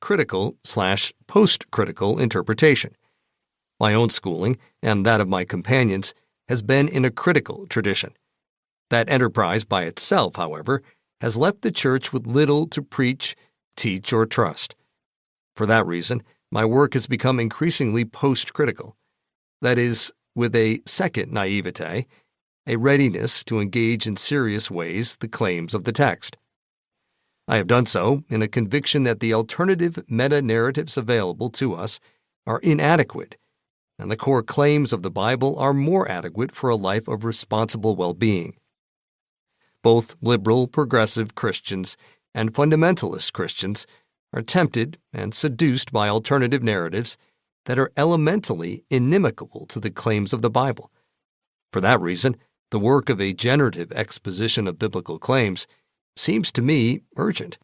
critical/post-critical interpretation. My own schooling, and that of my companions, has been in a critical tradition. That enterprise by itself, however, has left the Church with little to preach, teach, or trust. For that reason, my work has become increasingly post-critical. That is, with a second naivete, a readiness to engage in serious ways the claims of the text. I have done so in a conviction that the alternative meta-narratives available to us are inadequate, and the core claims of the Bible are more adequate for a life of responsible well-being. Both liberal, progressive Christians and fundamentalist Christians are tempted and seduced by alternative narratives that are elementally inimical to the claims of the Bible. For that reason, the work of a generative exposition of biblical claims seems to me urgent.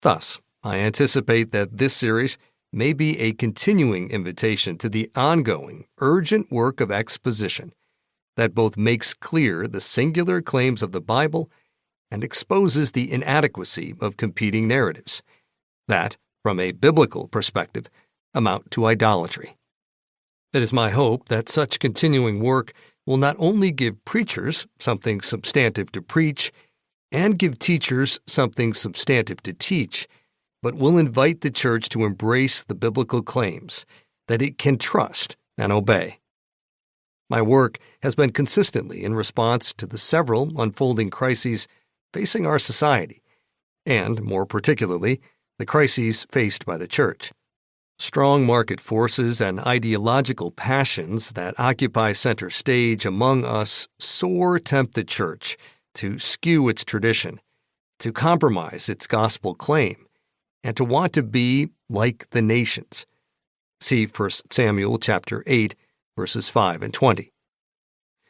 Thus, I anticipate that this series may be a continuing invitation to the ongoing, urgent work of exposition that both makes clear the singular claims of the Bible and exposes the inadequacy of competing narratives that, from a biblical perspective, amount to idolatry. It is my hope that such continuing work will not only give preachers something substantive to preach and give teachers something substantive to teach, but will invite the Church to embrace the biblical claims that it can trust and obey. My work has been consistently in response to the several unfolding crises facing our society, and, more particularly, the crises faced by the Church. Strong market forces and ideological passions that occupy center stage among us sore tempt the Church to skew its tradition, to compromise its gospel claim, and to want to be like the nations. See 1 Samuel chapter 8, verses 5 and 20.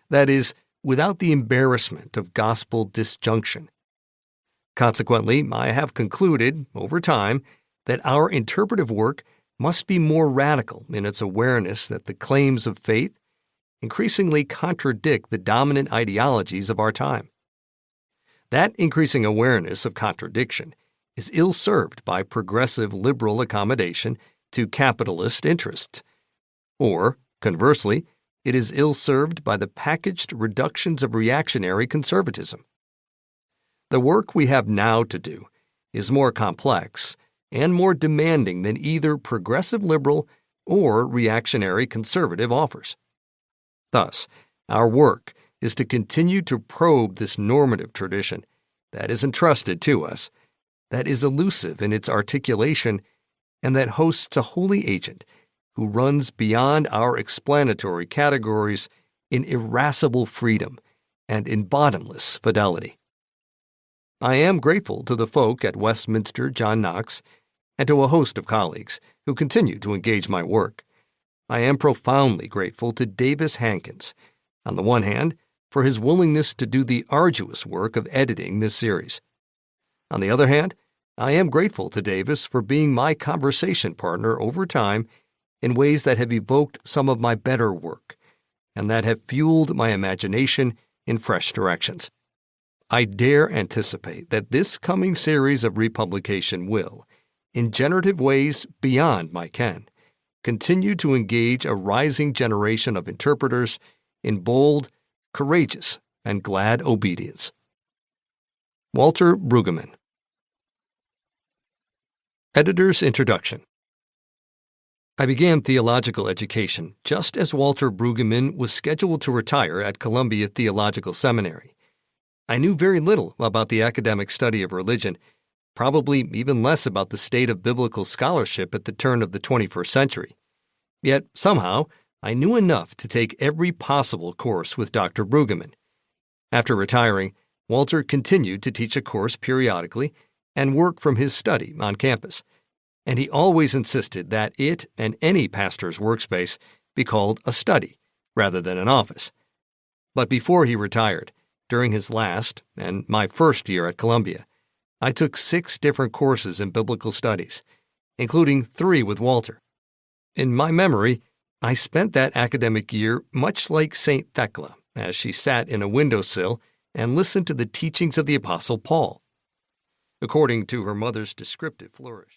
That is, without the embarrassment of gospel disjunction. Consequently, I have concluded, over time, that our interpretive work must be more radical in its awareness that the claims of faith increasingly contradict the dominant ideologies of our time. That increasing awareness of contradiction is ill-served by progressive liberal accommodation to capitalist interests, or, conversely, it is ill-served by the packaged reductions of reactionary conservatism. The work we have now to do is more complex and more demanding than either progressive liberal or reactionary conservative offers. Thus, our work is to continue to probe this normative tradition that is entrusted to us, that is elusive in its articulation, and that hosts a holy agent who runs beyond our explanatory categories in irascible freedom and in bottomless fidelity. I am grateful to the folk at Westminster John Knox and to a host of colleagues who continue to engage my work. I am profoundly grateful to Davis Hankins, on the one hand, for his willingness to do the arduous work of editing this series. On the other hand, I am grateful to Davis for being my conversation partner over time in ways that have evoked some of my better work and that have fueled my imagination in fresh directions. I dare anticipate that this coming series of republication will, in generative ways beyond my ken, continue to engage a rising generation of interpreters in bold, courageous, and glad obedience. Walter Brueggemann. Editor's Introduction. I began theological education just as Walter Brueggemann was scheduled to retire at Columbia Theological Seminary. I knew very little about the academic study of religion, probably even less about the state of biblical scholarship at the turn of the 21st century. Yet, somehow, I knew enough to take every possible course with Dr. Brueggemann. After retiring, Walter continued to teach a course periodically and work from his study on campus, and he always insisted that it and any pastor's workspace be called a study rather than an office. But before he retired, during his last and my first year at Columbia, I took 6 different courses in biblical studies, including 3 with Walter. In my memory, I spent that academic year much like St. Thecla, as she sat in a windowsill and listened to the teachings of the Apostle Paul. According to her mother's descriptive flourish.